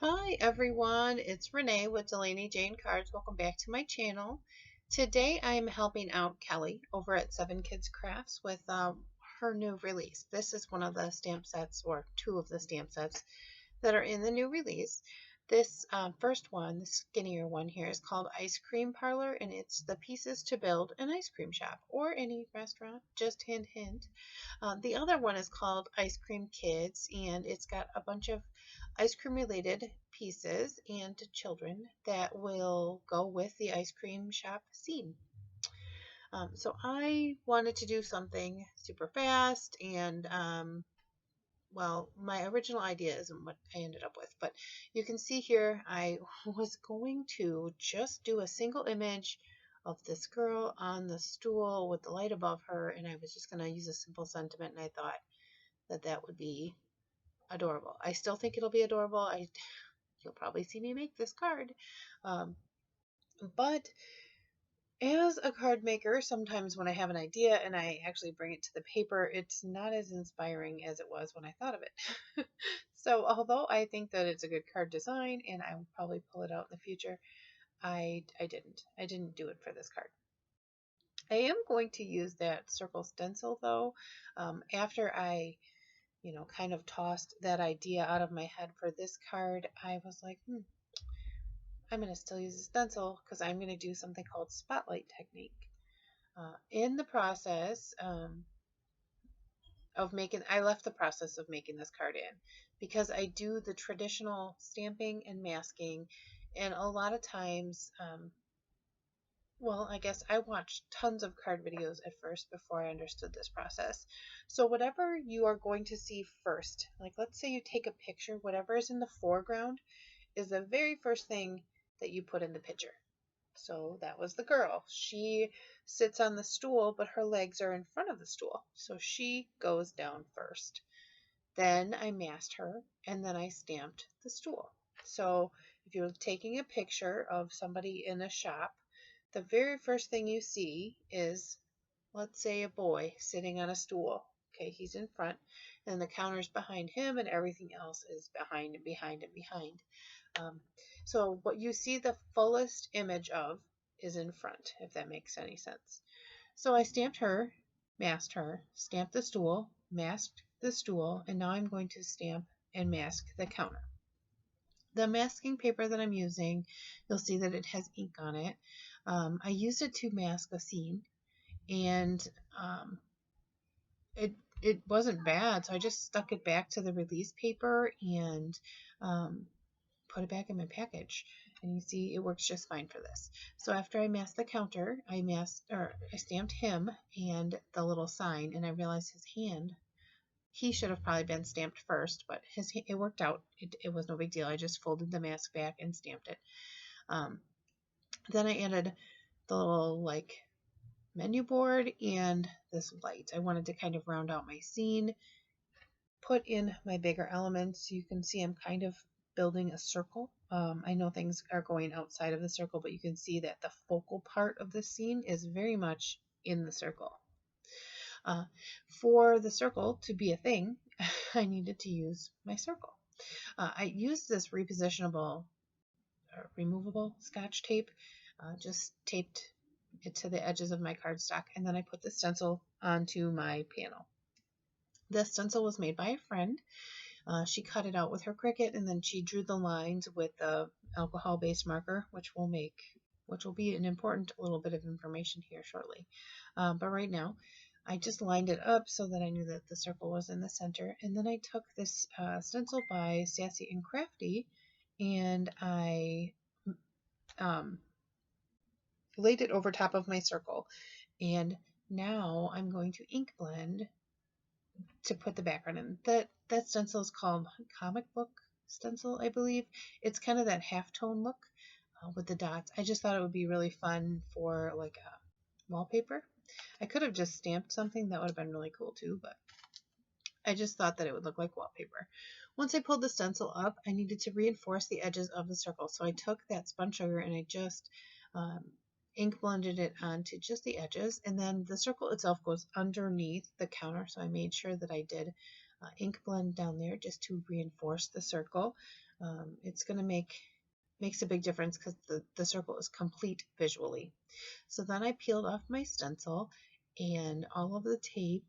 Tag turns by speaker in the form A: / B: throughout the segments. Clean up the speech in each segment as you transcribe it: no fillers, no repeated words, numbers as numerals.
A: Hi everyone, it's Renee with Delaney Jane Cards. Welcome back to my channel. Today I am helping out Kelly over at 7Kids Crafts with her new release. This is one of the stamp sets, or two of the stamp sets that are in the new release. This first one, the skinnier one here, is called Ice Cream Parlor, and it's the pieces to build an ice cream shop or any restaurant, just hint hint. The other one is called Ice Cream Kids, and it's got a bunch of ice cream related pieces and children that will go with the ice cream shop scene. So I wanted to do something super fast and well, my original idea isn't what I ended up with, but you can see here I was going to just do a single image of this girl on the stool with the light above her, and I was just going to use a simple sentiment, and I thought that that would be adorable. I still think it'll be adorable. You'll probably see me make this card. But as a card maker, sometimes when I have an idea and I actually bring it to the paper, it's not as inspiring as it was when I thought of it. So although I think that it's a good card design and I will probably pull it out in the future, I didn't do it for this card. I am going to use that circle stencil though. After I kind of tossed that idea out of my head for this card, I was like, I'm going to still use a stencil because I'm going to do something called spotlight technique. In the process I left the process of making this card in because I do the traditional stamping and masking, and a lot of times, well, I guess I watched tons of card videos at first before I understood this process. So whatever you are going to see first, like let's say you take a picture, whatever is in the foreground is the very first thing that you put in the picture. So that was the girl. She sits on the stool, but her legs are in front of the stool. So she goes down first. Then I masked her, and then I stamped the stool. So if you're taking a picture of somebody in a shop, the very first thing you see is, let's say, a boy sitting on a stool. Okay, he's in front, and the counter's behind him, and everything else is behind and behind and behind. So what you see the fullest image of is in front, if that makes any sense. So I stamped her, masked her, stamped the stool, masked the stool, and now I'm going to stamp and mask the counter. The masking paper that I'm using, you'll see that it has ink on it. I used it to mask a scene, and it wasn't bad, so I just stuck it back to the release paper and put it back in my package. And you see it works just fine for this. So after I masked the counter, I stamped him and the little sign, and I realized his hand, he should have probably been stamped first, but it worked out. It was no big deal. I just folded the mask back and stamped it. Then I added the little menu board and this light. I wanted to kind of round out my scene, put in my bigger elements. You can see I'm kind of building a circle. I know things are going outside of the circle, but you can see that the focal part of the scene is very much in the circle. For the circle to be a thing, I needed to use my circle. I used this repositionable, removable Scotch tape, just taped it to the edges of my cardstock, and then I put the stencil onto my panel. The stencil was made by a friend. She cut it out with her Cricut, and then she drew the lines with the alcohol-based marker, which will be an important little bit of information here shortly. But right now, I just lined it up so that I knew that the circle was in the center. And then I took this stencil by Sassy and Crafty, and I laid it over top of my circle. And now I'm going to ink blend to put the background in. That stencil is called Comic Book Stencil, I believe. It's kind of that halftone look with the dots. I just thought it would be really fun for like a wallpaper. I could have just stamped something. That would have been really cool too, but I just thought that it would look like wallpaper. Once I pulled the stencil up, I needed to reinforce the edges of the circle. So I took that spun sugar and I just ink blended it onto just the edges, and then the circle itself goes underneath the counter, so I made sure that I did ink blend down there just to reinforce the circle. it's going to makes a big difference because the circle is complete visually. So then I peeled off my stencil and all of the tape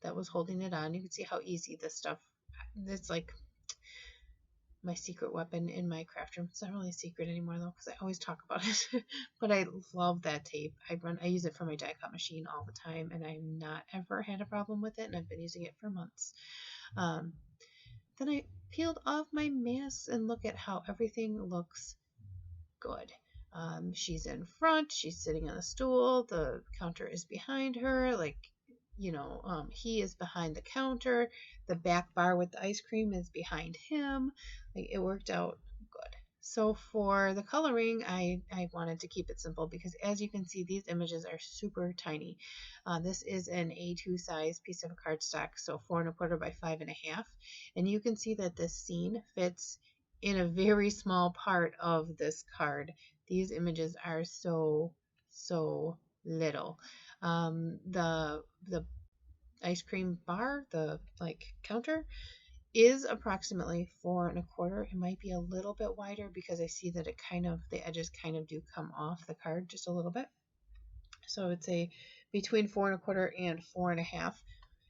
A: that was holding it on. You can see how easy this stuff, it's like my secret weapon in my craft room. It's not really a secret anymore though, because I always talk about it. But I love that tape. I use it for my die cut machine all the time, and I've not ever had a problem with it, and I've been using it for months. Then I peeled off my mask and look at how everything looks good. She's in front, she's sitting on a stool, the counter is behind her, like, he is behind the counter, the back bar with the ice cream is behind him. Like, it worked out good. So for the coloring, I wanted to keep it simple because, as you can see, these images are super tiny. This is an A2 size piece of cardstock, so 4 1/4 by 5 1/2, and you can see that this scene fits in a very small part of this card. These images are so little. The ice cream bar, the counter, is approximately 4 1/4. It might be a little bit wider because I see that the edges kind of do come off the card just a little bit. So I would say between 4 1/4 and 4 1/2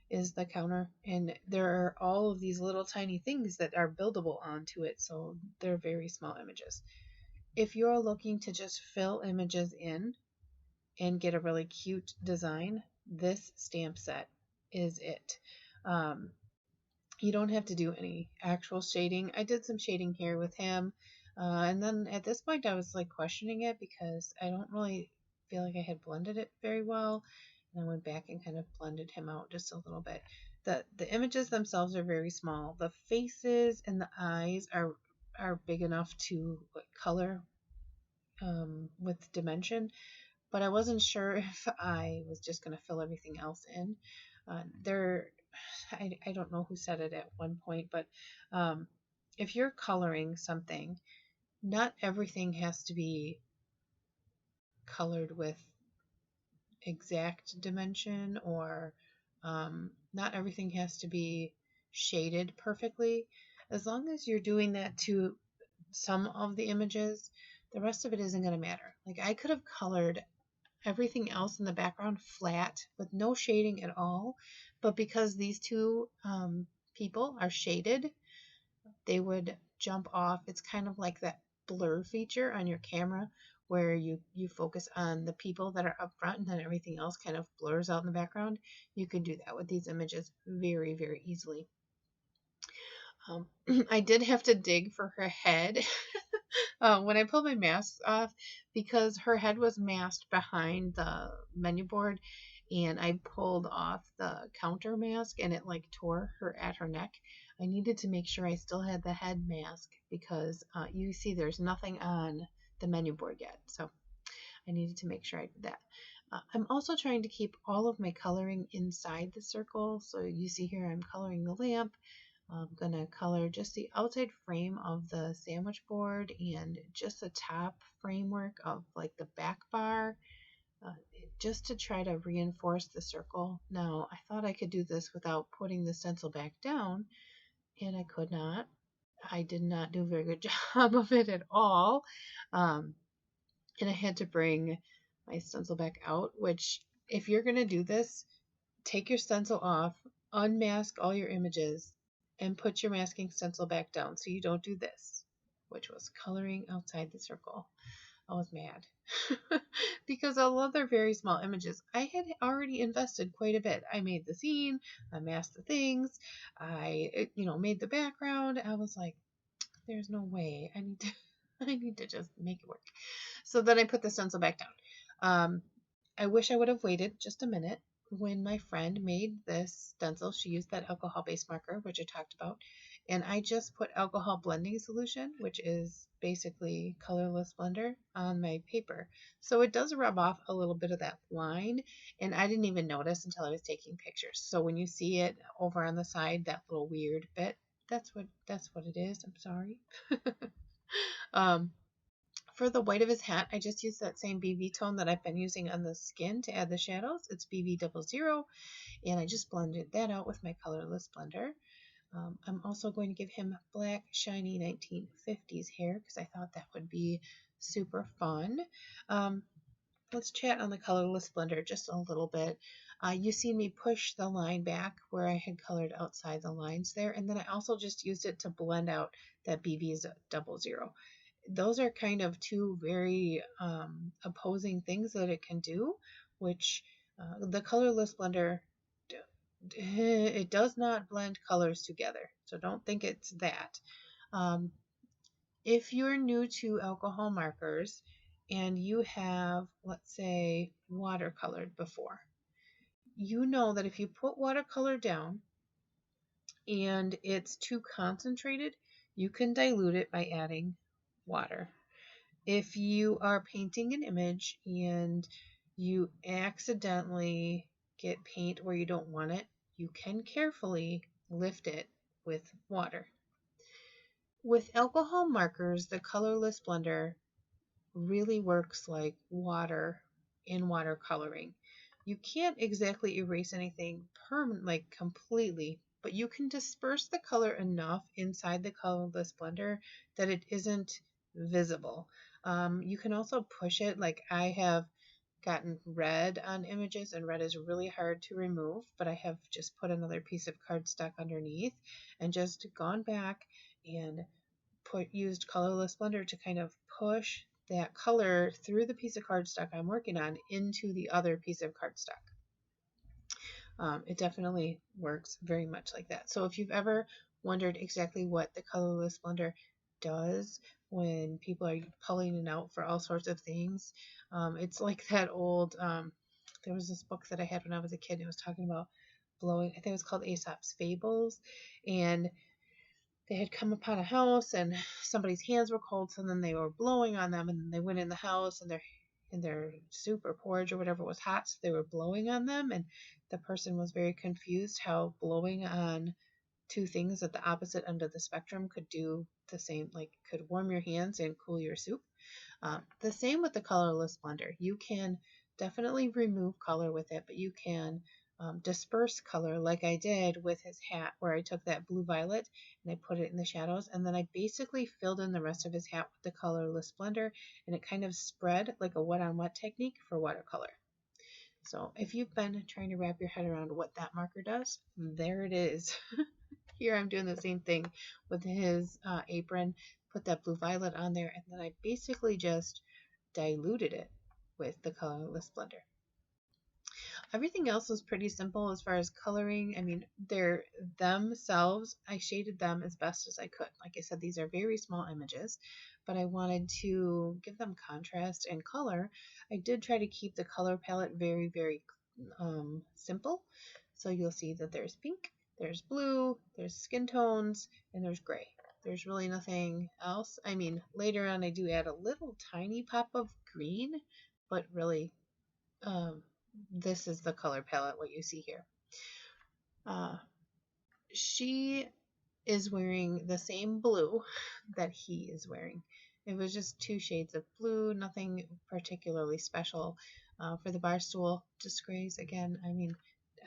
A: is the counter, and there are all of these little tiny things that are buildable onto it, so they're very small images. If you're looking to just fill images in and get a really cute design, this stamp set is it. You don't have to do any actual shading. I did some shading here with him, and then at this point I was questioning it because I don't really feel like I had blended it very well, and I went back and kind of blended him out just a little bit. The images themselves are very small. The faces and the eyes are big enough to color with dimension, but I wasn't sure if I was just going to fill everything else in. I don't know who said it at one point, but if you're coloring something, not everything has to be colored with exact dimension, or not everything has to be shaded perfectly. As long as you're doing that to some of the images, the rest of it isn't going to matter. Like, I could have colored everything else in the background flat with no shading at all, but because these two people are shaded, they would jump off. It's kind of like that blur feature on your camera where you focus on the people that are up front and then everything else kind of blurs out in the background. You can do that with these images very, very easily. I did have to dig for her head when I pulled my mask off, because her head was masked behind the menu board, and I pulled off the counter mask and it tore her at her neck. I needed to make sure I still had the head mask because you see there's nothing on the menu board yet, so I needed to make sure I did that. I'm also trying to keep all of my coloring inside the circle, so you see here I'm coloring the lamp. I'm going to color just the outside frame of the sandwich board and just the top framework of the back bar, just to try to reinforce the circle. Now, I thought I could do this without putting the stencil back down, and I could not. I did not do a very good job of it at all. And I had to bring my stencil back out, which, if you're going to do this, take your stencil off, unmask all your images, and put your masking stencil back down so you don't do this, which was coloring outside the circle. I was mad because although they're very small images, I had already invested quite a bit. I made the scene, I masked the things, I made the background. I was like, there's no way. I need to just make it work. So then I put the stencil back down. I wish I would have waited just a minute. When my friend made this stencil, she used that alcohol-based marker, which I talked about, and I just put alcohol blending solution, which is basically Colorless Blender, on my paper. So it does rub off a little bit of that line, and I didn't even notice until I was taking pictures. So when you see it over on the side, that little weird bit, that's what it is. I'm sorry. For the white of his hat, I just used that same BB tone that I've been using on the skin to add the shadows. It's BB00, and I just blended that out with my Colorless Blender. I'm also going to give him black, shiny 1950s hair because I thought that would be super fun. Let's chat on the Colorless Blender just a little bit. You see me push the line back where I had colored outside the lines there, and then I also just used it to blend out that BB's 00. Those are kind of two very opposing things that it can do, which the Colorless Blender, it does not blend colors together, so don't think it's that. Um, if you're new to alcohol markers and you have, let's say, watercolored before, you know that if you put watercolor down and it's too concentrated, you can dilute it by adding water. If you are painting an image and you accidentally get paint where you don't want it, you can carefully lift it with water. With alcohol markers, the Colorless Blender really works like water in watercoloring. You can't exactly erase anything like completely, but you can disperse the color enough inside the Colorless Blender that it isn't visible. You can also push it, like I have gotten red on images, and red is really hard to remove, but I have just put another piece of cardstock underneath and just gone back and used Colorless Blender to kind of push that color through the piece of cardstock I'm working on into the other piece of cardstock. It definitely works very much like that. So if you've ever wondered exactly what the Colorless Blender does when people are pulling it out for all sorts of things, it's like that old, there was this book that I had when I was a kid. It was talking about blowing, I think it was called Aesop's Fables, and they had come upon a house and somebody's hands were cold, so then they were blowing on them, and then they went in the house and their soup or porridge or whatever was hot, so they were blowing on them, and the person was very confused how blowing on two things at the opposite end of the spectrum could do the same, like could warm your hands and cool your soup. The same with the Colorless Blender. You can definitely remove color with it, but you can disperse color like I did with his hat, where I took that blue violet and I put it in the shadows, and then I basically filled in the rest of his hat with the Colorless Blender, and it kind of spread like a wet on wet technique for watercolor. So if you've been trying to wrap your head around what that marker does, there it is. Here I'm doing the same thing with his apron, put that blue violet on there, and then I basically just diluted it with the Colorless Blender. Everything else was pretty simple as far as coloring. I mean, they're themselves, I shaded them as best as I could. Like I said, these are very small images, but I wanted to give them contrast and color. I did try to keep the color palette very, very simple. So you'll see that there's pink, there's blue, there's skin tones, and there's gray. There's really nothing else. I mean, later on I do add a little tiny pop of green, but really this is the color palette, what you see here. She is wearing the same blue that he is wearing. It was just two shades of blue, nothing particularly special. For the bar stool, just grays again. I mean,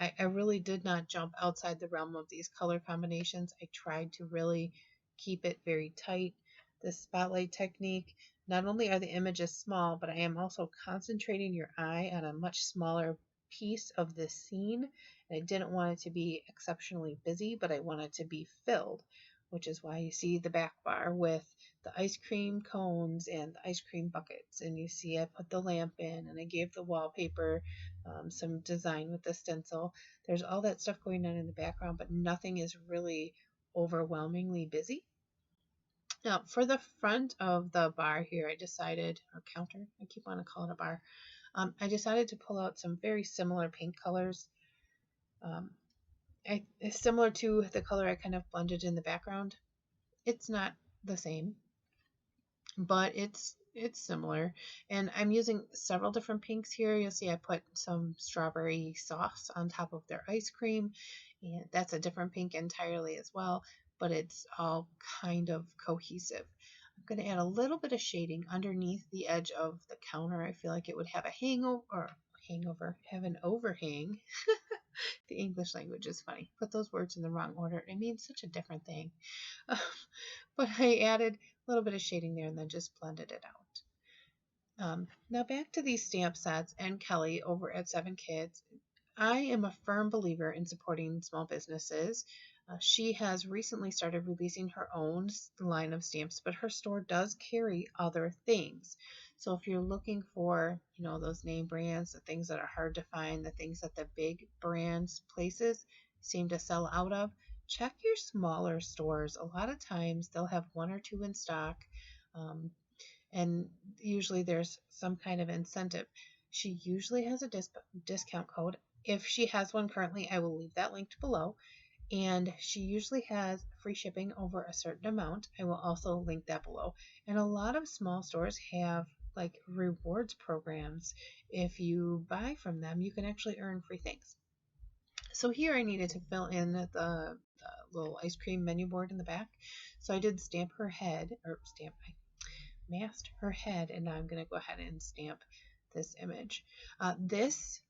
A: I really did not jump outside the realm of these color combinations. I tried to really keep it very tight. The spotlight technique, not only are the images small, but I am also concentrating your eye on a much smaller piece of the scene. And I didn't want it to be exceptionally busy, but I want it to be filled, which is why you see the back bar with the ice cream cones and the ice cream buckets. And you see I put the lamp in, and I gave the wallpaper some design with the stencil. There's all that stuff going on in the background, but nothing is really overwhelmingly busy. Now, for the front of the bar here, I decided, or counter, I keep wanting to call it a bar, I decided to pull out some very similar paint colors. It's similar to the color I kind of blended in the background. It's not the same, but it's similar. And I'm using several different pinks here. You'll see I put some strawberry sauce on top of their ice cream, and that's a different pink entirely as well, but it's all kind of cohesive. I'm going to add a little bit of shading underneath the edge of the counter. I feel like it would have a have an overhang The English language is funny. Put those words in the wrong order. It means such a different thing. But I added a little bit of shading there and then just blended it out. Now back to these stamp sets and Kelly over at 7 Kids. I am a firm believer in supporting small businesses. She has recently started releasing her own line of stamps, but her store does carry other things. So if you're looking for, those name brands, the things that are hard to find, the things that the big brands places seem to sell out of, check your smaller stores. A lot of times they'll have 1 or 2 in stock, and usually there's some kind of incentive. She usually has a discount code. If she has one currently, I will leave that linked below. And she usually has free shipping over a certain amount. I will also link that below. And a lot of small stores have like rewards programs. If you buy from them, you can actually earn free things. So here I needed to fill in the little ice cream menu board in the back. So I did stamp her head, I masked her head, and now I'm going to go ahead and stamp this image. This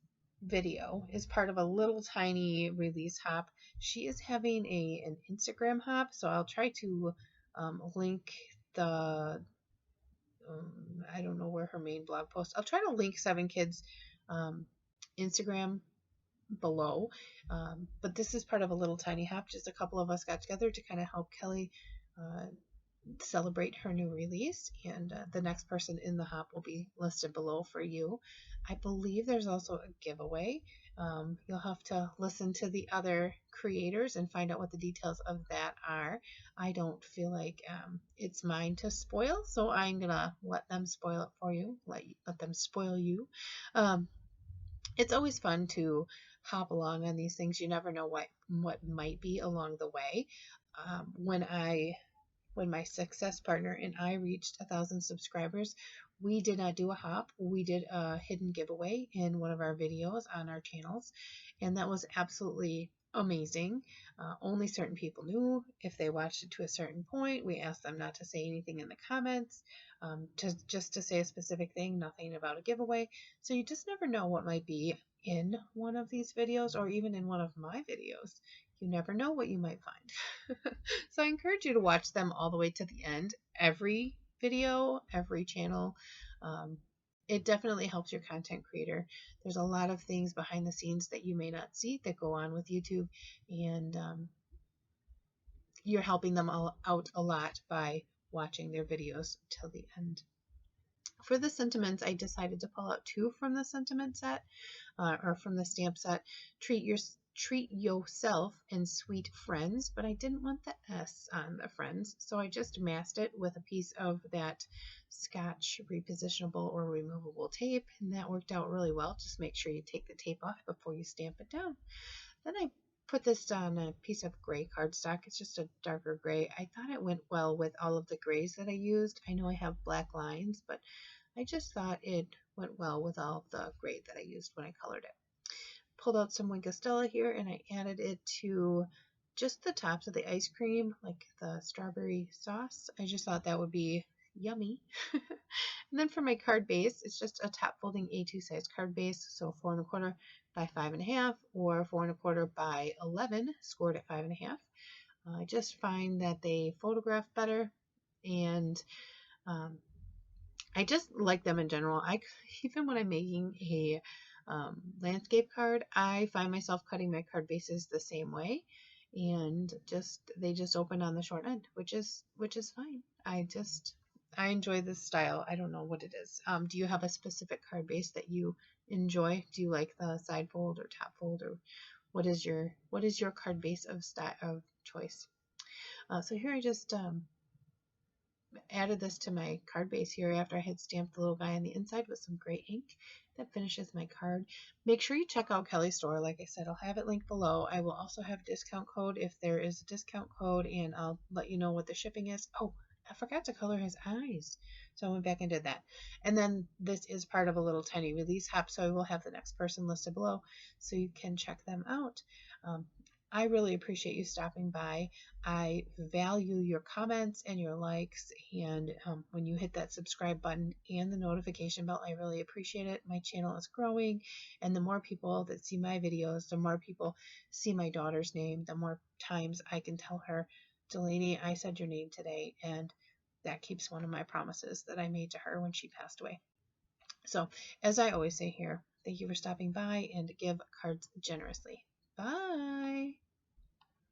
A: video is part of a little tiny release hop. She is having an Instagram hop, so I'll try to link the I don't know where her main blog post. I'll try to link 7 Kids Instagram below, but this is part of a little tiny hop. Just a couple of us got together to kind of help Kelly celebrate her new release, and the next person in the hop will be listed below for you. I believe there's also a giveaway. You'll have to listen to the other creators and find out what the details of that are. I don't feel like it's mine to spoil, so I'm gonna let them spoil it for you. Let them spoil you. It's always fun to hop along on these things. You never know what might be along the way. When my success partner and I reached 1,000 subscribers, we did not do a hop. We did a hidden giveaway in one of our videos on our channels, and that was absolutely amazing. Only certain people knew. If they watched it to a certain point, we asked them not to say anything in the comments, just to say a specific thing, nothing about a giveaway. So you just never know what might be in one of these videos or even in one of my videos. You never know what you might find. So I encourage you to watch them all the way to the end. Every video, every channel. It definitely helps your content creator. There's a lot of things behind the scenes that you may not see that go on with YouTube, and you're helping them out a lot by watching their videos till the end. For the sentiments, I decided to pull out 2 from the sentiment set, or from the stamp set. Treat yourself and sweet friends, but I didn't want the S on the friends, so I just masked it with a piece of that Scotch repositionable or removable tape, and that worked out really well. Just make sure you take the tape off before you stamp it down. Then I put this on a piece of gray cardstock. It's just a darker gray. I thought it went well with all of the grays that I used. I know I have black lines, but I just thought it went well with all the gray that I used when I colored it. Pulled out some Winkostella here, and I added it to just the tops of the ice cream, like the strawberry sauce. I just thought that would be yummy. And then for my card base, it's just a top folding A2 size card base, so 4 1/4 by 5 1/2 or 4 1/4 by 11, scored at 5 1/2. I just find that they photograph better, and I just like them in general. Even when I'm making a landscape card, I find myself cutting my card bases the same way, and they just open on the short end, which is fine. I enjoy this style. I don't know what it is. Do you have a specific card base that you enjoy? Do you like the side fold or top fold, or what is your card base of choice? So here I just added this to my card base here after I had stamped the little guy on the inside with some gray ink. That finishes my card. Make sure you check out Kelly's store. Like I said, I'll have it linked below. I will also have a discount code if there is a discount code, and I'll let you know what the shipping is. Oh, I forgot to color his eyes, so I went back and did that. And then this is part of a little tiny release hop, so I will have the next person listed below so you can check them out. I really appreciate you stopping by. I value your comments and your likes, and when you hit that subscribe button and the notification bell, I really appreciate it. My channel is growing, and the more people that see my videos, the more people see my daughter's name, the more times I can tell her, Delaney, I said your name today, and that keeps one of my promises that I made to her when she passed away. So, as I always say here, thank you for stopping by and give cards generously. Bye.